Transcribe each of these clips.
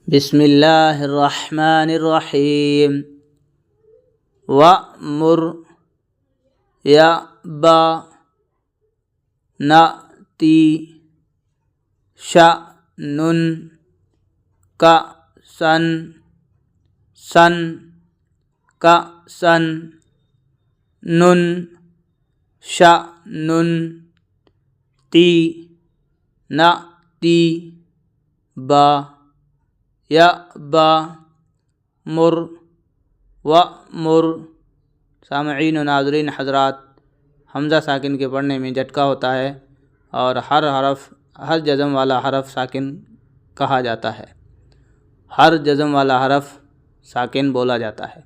بسم اللہ الرحمن الرحیم وَأْمُرْ يَأْبَى نَأْتِي شَأْنٌ كَأْسًا سَنْ كَأْسًا نُنْ شَأْنٌ تِي نَأْتِي با یأبی مر وَأْمُرْ۔ سامعین و ناظرین حضرات، حمزہ ساکن کے پڑھنے میں جھٹکا ہوتا ہے اور ہر جزم والا حرف ساکن کہا جاتا ہے، ہر جزم والا حرف ساکن بولا جاتا ہے،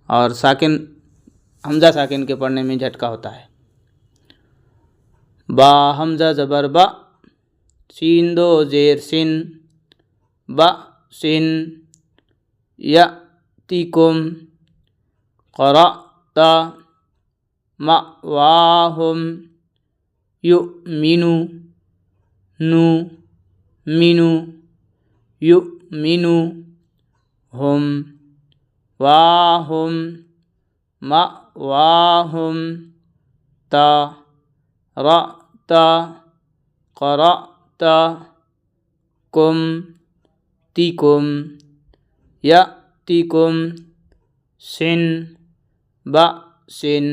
اور حمزہ ساکن کے پڑھنے میں جھٹکا ہوتا ہے۔ با حمزہ زبر با، سین دو زیر سن، با سن، یأتیکم، قرأت، مأواہم، یؤمنو، نو منو، یؤمنو، ہم، واہم، مأواہم، تا، رأت، قرأت، کم، تیکم، یأتیکم، سن، بأسن،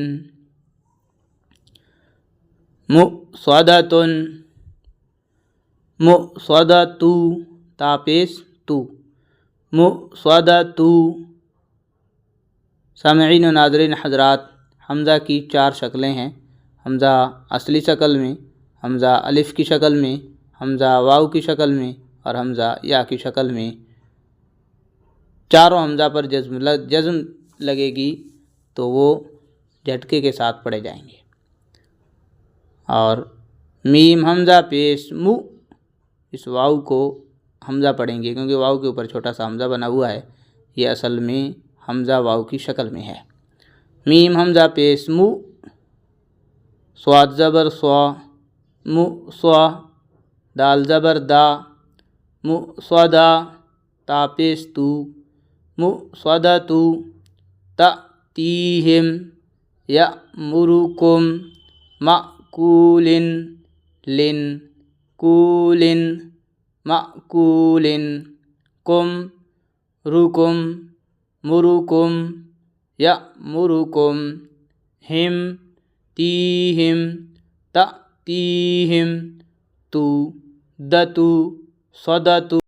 مؤصدۃ، مؤصدۃ، تا پیش تو، مؤصدۃ۔ سامعین و ناظرین حضرات، حمزہ کی 4 شکلیں ہیں: حمزہ اصلی شکل میں، حمزہ الف کی شکل میں، حمزہ واو کی شکل میں، اور حمزہ یا کی شکل میں۔ چاروں حمزہ پر جزم لگے گی تو وہ جھٹکے کے ساتھ پڑھے جائیں گے۔ اور میم حمزہ پیش مو، اس واو کو حمزہ پڑھیں گے کیونکہ واو کے اوپر چھوٹا سا حمزہ بنا ہوا ہے، یہ اصل میں حمزہ واو کی شکل میں ہے۔ میم حمزہ پیش مو، صاد زبر صا، مو صا، دال زبر دا، مؤصدہ، تا پیش تو، مؤصدۃ، تأتیہم، یأمرکم، مأکول، لن، کول، مأکول، کم، رکم، مرکم، یأمرکم، ہم، تیہم، تأتیہم، تو، دتو، صدۃ۔